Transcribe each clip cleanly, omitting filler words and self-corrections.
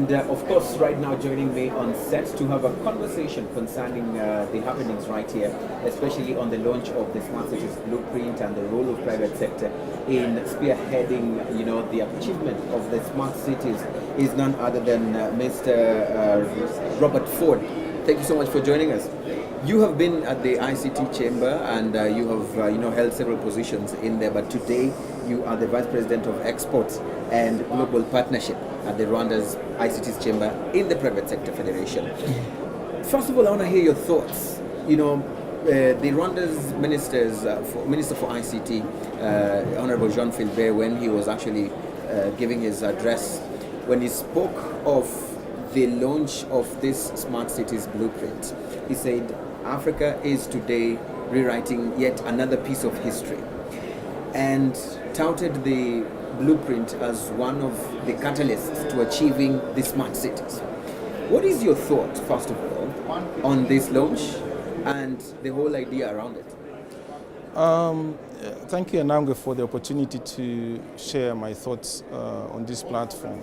And of course, right now joining me on set to have a conversation concerning the happenings right here, especially on the launch of the Smart Cities Blueprint and the role of private sector in spearheading, the achievement of the smart cities, is none other than Mr. Robert Ford. Thank you so much for joining us. You have been at the ICT chamber and you have held several positions in there, but today you are the Vice President of Exports and Global Partnership at the Rwanda's ICT chamber in the Private Sector Federation. First of all, I want to hear your thoughts. The Rwanda's Minister for ICT, Honorable Jean Philbert, when he was actually giving his address, when he spoke of the launch of this Smart Cities Blueprint, he said Africa is today rewriting yet another piece of history, and touted the blueprint as one of the catalysts to achieving the smart cities. What is your thought, first of all, on this launch and the whole idea around it? Thank you, Anangwe, for the opportunity to share my thoughts on this platform.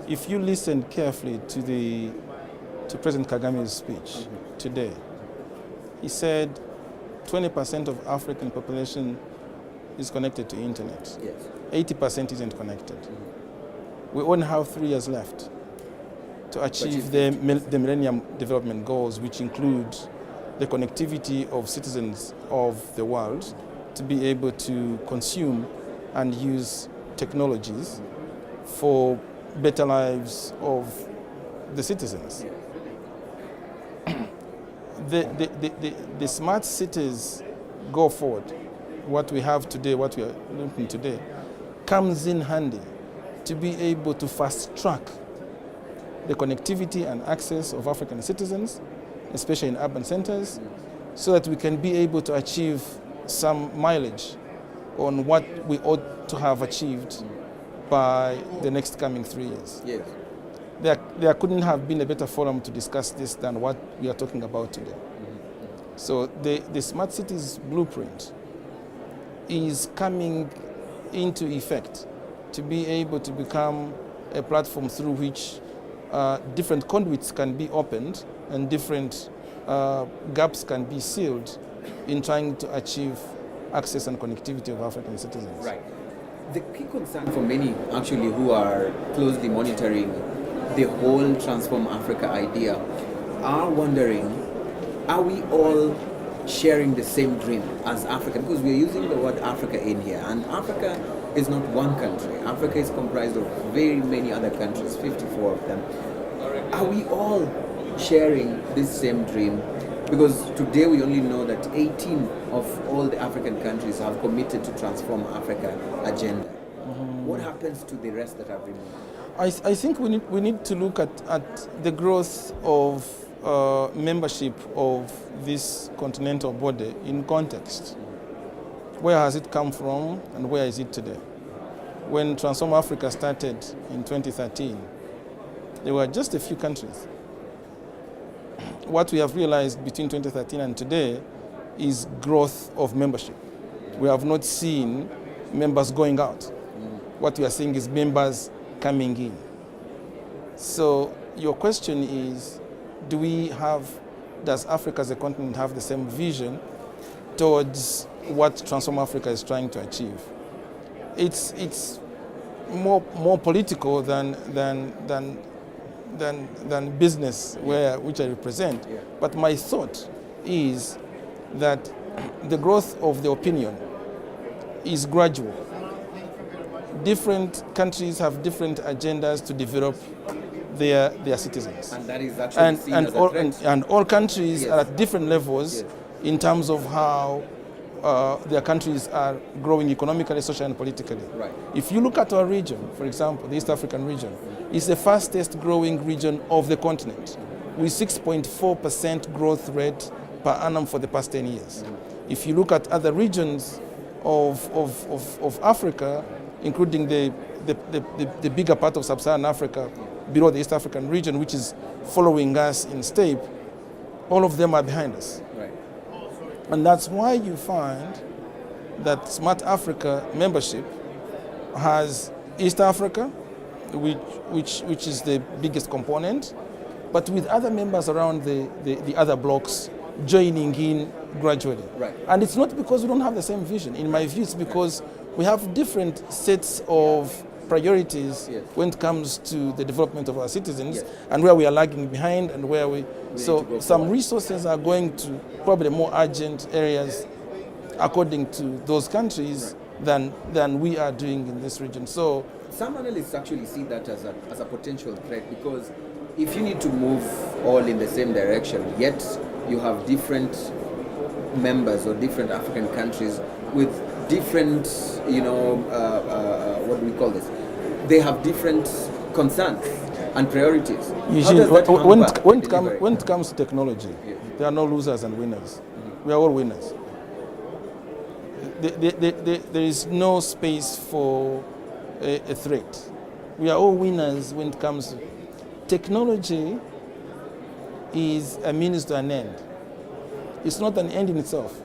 If you listen carefully to President Kagame's speech today, he said 20% of African population is connected to internet. Yes. 80% isn't connected. We only have 3 years left to achieve the Millennium Development Goals, which include the connectivity of citizens of the world to be able to consume and use technologies for better lives of the citizens. The smart cities go forward. What we have today, what we are looking today, comes in handy to be able to fast track the connectivity and access of African citizens, especially in urban centers, so that we can be able to achieve some mileage on what we ought to have achieved by the next coming 3 years. Yes. There couldn't have been a better forum to discuss this than what we are talking about today. So the Smart Cities Blueprint is coming into effect to be able to become a platform through which different conduits can be opened and different gaps can be sealed in trying to achieve access and connectivity of African citizens. Right. The key concern for many actually who are closely monitoring the whole Transform Africa idea are wondering, are we all sharing the same dream as Africa? Because we're using the word Africa in here, and Africa is not one country. Africa is comprised of very many other countries, 54 of them. Are we all sharing this same dream? Because today we only know that 18 of all the African countries have committed to Transform Africa agenda. What happens to the rest that have remained? I think we need to look at the growth of membership of this continental body in context. Where has it come from and where is it today? When Transform Africa started in 2013, there were just a few countries. What we have realized between 2013 and today is growth of membership. We have not seen members going out. What we are seeing is members coming in. So your question is, does Africa as a continent have the same vision towards what Transform Africa is trying to achieve? It's more political than business, which I represent. Yeah. But my thought is that the growth of the opinion is gradual. Different countries have different agendas to develop their citizens. And that is actually seen as a threat. And all countries Yes. are at different levels. Yes. In terms of how their countries are growing economically, socially, and politically. Right. If you look at our region, for example, the East African region, it's the fastest growing region of the continent, with 6.4% growth rate per annum for the past 10 years. If you look at other regions of Africa, including the bigger part of sub-Saharan Africa, below the East African region, which is following us in step, all of them are behind us. Right. And that's why you find that Smart Africa membership has East Africa, which is the biggest component, but with other members around the other blocks joining in gradually. Right. And it's not because we don't have the same vision. In my view, it's because we have different sets of priorities Yes. when it comes to the development of our citizens, Yes. and where we are lagging behind and where we need to so go some forward. resources are going to probably more urgent areas according to those countries than we are doing in this region. So Some analysts actually see that as a potential threat, because if you need to move all in the same direction, yet you have different members or different African countries with different, what do we call this? They have different concerns and priorities. How Eugene, does that hamper delivery? when it comes to technology, Yes. there are no losers and winners. We are all winners. There is no space for a threat. We are all winners when it comes to technology. Is a means to an end. It's not an end in itself.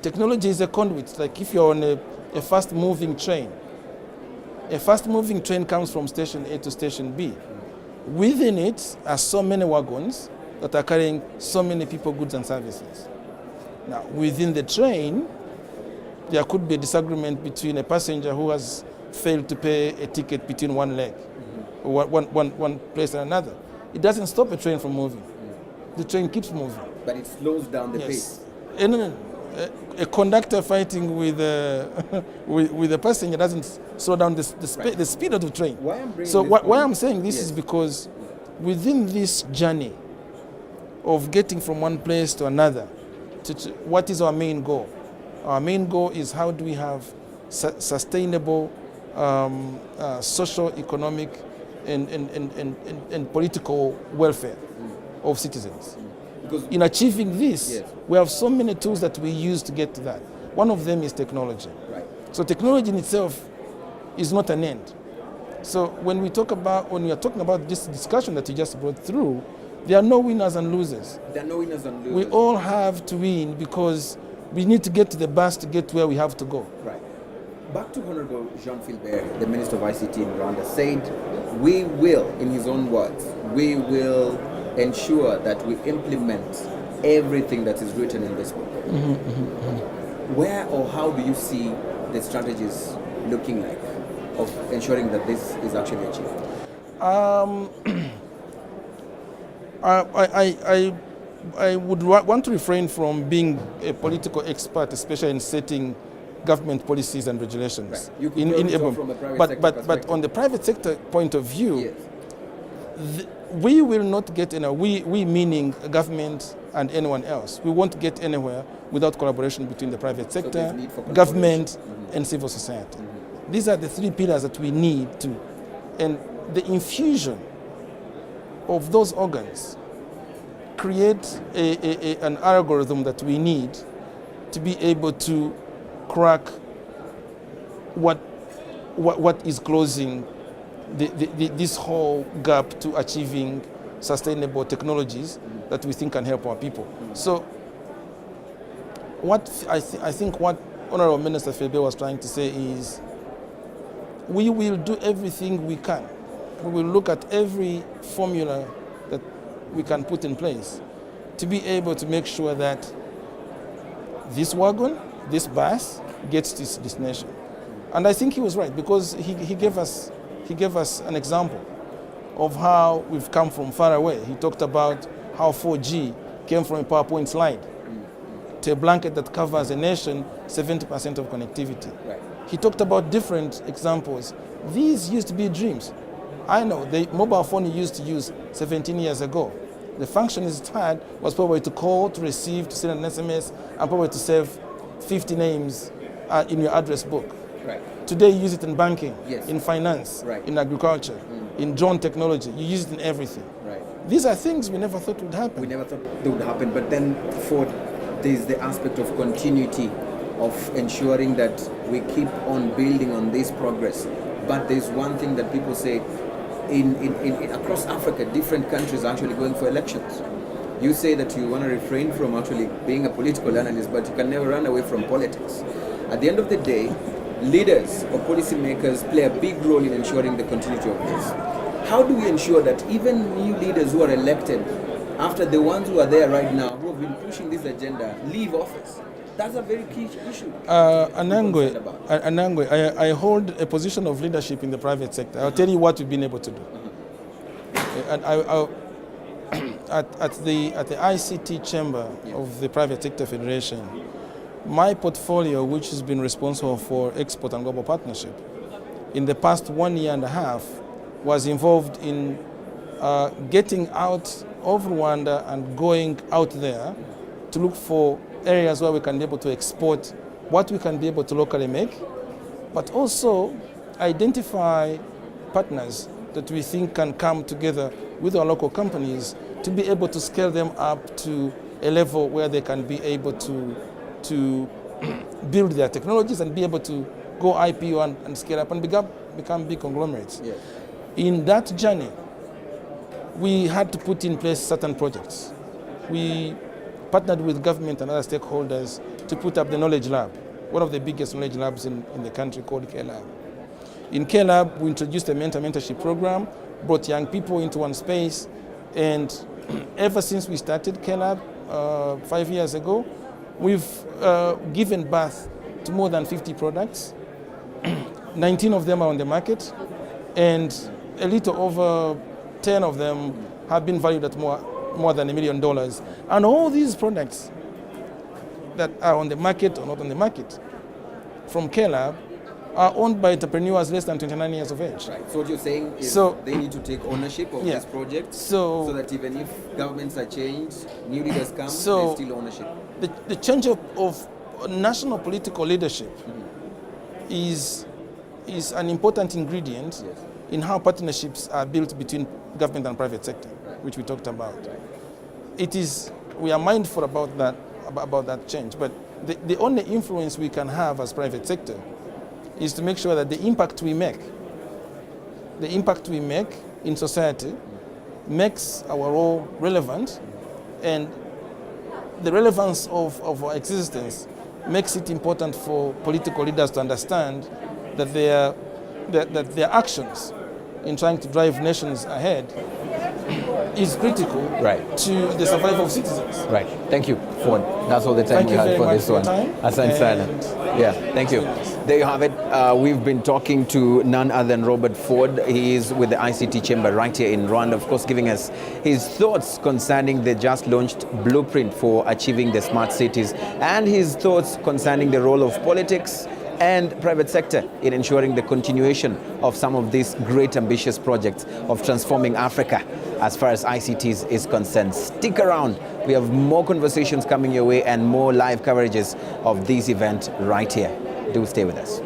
Technology is a conduit. Like if you're on a fast-moving train, a fast-moving train comes from station A to station B. Within it are so many wagons that are carrying so many people, goods, and services. Now, within the train, there could be a disagreement between a passenger who has failed to pay a ticket between one leg, or one place and another. It doesn't stop a train from moving. The train keeps moving. But it slows down the pace. No. A conductor fighting with with a passenger doesn't slow down the speed of the train. Why I'm bringing So this why point- I'm saying this Yes. is because within this journey of getting from one place to another, what is our main goal? Our main goal is how do we have sustainable social, economic, and political welfare of citizens. Because In achieving this, Yes. we have so many tools that we use to get to that. One of them is technology. right. So technology in itself is not an end. So when we are talking about this discussion that you just brought through, there are no winners and losers. There are no winners and losers. We all have to win because we need to get to the bus to get where we have to go. Right. Back to Honorable Jean Philbert, the Minister of ICT in Rwanda, said, we will, in his own words, we will ensure that we implement everything that is written in this book. Where or how do you see the strategies looking like of ensuring that this is actually achieved? I would want to refrain from being a political expert, especially in setting government policies and regulations. Right. You could probably talk from a private sector but perspective. on the private sector point of view, Yes. we will not get anywhere. We meaning government and anyone else. We won't get anywhere without collaboration between the private sector, there's need for government, collaboration. and civil society. These are the three pillars that we need to, and the infusion of those organs create an algorithm that we need to be able to crack what is closing this whole gap to achieving sustainable technologies that we think can help our people. So what I think what Honorable Minister Philbert was trying to say is we will do everything we can. We will look at every formula that we can put in place to be able to make sure that this wagon, this bus, gets to its destination. And I think he was right, because he gave us an example of how we've come from far away. He talked about how 4G came from a PowerPoint slide to a blanket that covers a nation, 70% of connectivity. Right. He talked about different examples. These used to be dreams. I know the mobile phone you used to use 17 years ago. The function it had was probably to call, to receive, to send an SMS, and probably to save 50 names in your address book. Right. Today you use it in banking, Yes. in finance, Right. in agriculture, in drone technology. You use it in everything. Right. These are things we never thought would happen. We never thought they would happen, but then there's the aspect of continuity, of ensuring that we keep on building on this progress. But there's one thing that people say, in across Africa, different countries are actually going for elections. You say that you want to refrain from actually being a political analyst, but you can never run away from politics. At the end of the day, leaders or policymakers play a big role in ensuring the continuity of this. How do we ensure that even new leaders who are elected after the ones who are there right now, who have been pushing this agenda, leave office? That's a very key issue. Anangwe, I hold a position of leadership in the private sector. I'll tell you what we've been able to do. And at the ICT chamber of the Private Sector Federation, my portfolio, which has been responsible for export and global partnership, in the past 1 year and a half, was involved in getting out of Rwanda and going out there to look for areas where we can be able to export what we can be able to locally make, but also identify partners that we think can come together with our local companies to be able to scale them up to a level where they can be able to build their technologies and be able to go IPO and scale up and become big conglomerates. Yes. In that journey, we had to put in place certain projects. We partnered with government and other stakeholders to put up the Knowledge Lab, one of the biggest knowledge labs in the country, called K-Lab. In K-Lab, we introduced a mentorship program, brought young people into one space, and ever since we started K-Lab 5 years ago, we've given birth to more than 50 products. 19 of them are on the market, and a little over 10 of them have been valued at more than $1 million. And all these products that are on the market or not on the market from K-Lab are owned by entrepreneurs less than 29 years of age. Right. So what you're saying is they need to take ownership of this project so that even if governments are changed, new leaders come, there's still ownership. The change of national political leadership is an important ingredient in how partnerships are built between government and private sector, which we talked about. We are mindful about that change, but the only influence we can have as private sector is to make sure that the impact we make in society makes our role relevant, and the relevance of our existence makes it important for political leaders to understand that their actions in trying to drive nations ahead is critical to the survival of citizens. Right. Thank you, Ford. That's all the time we had for this one. Asante sana. Yeah, thank you. There you have it. We've been talking to none other than Robert Ford. He is with the ICT Chamber right here in Rwanda, of course, giving us his thoughts concerning the just launched blueprint for achieving the smart cities and his thoughts concerning the role of politics and private sector in ensuring the continuation of some of these great ambitious projects of transforming Africa as far as ICTs is concerned. Stick around. We have more conversations coming your way and more live coverages of this event right here. Do stay with us.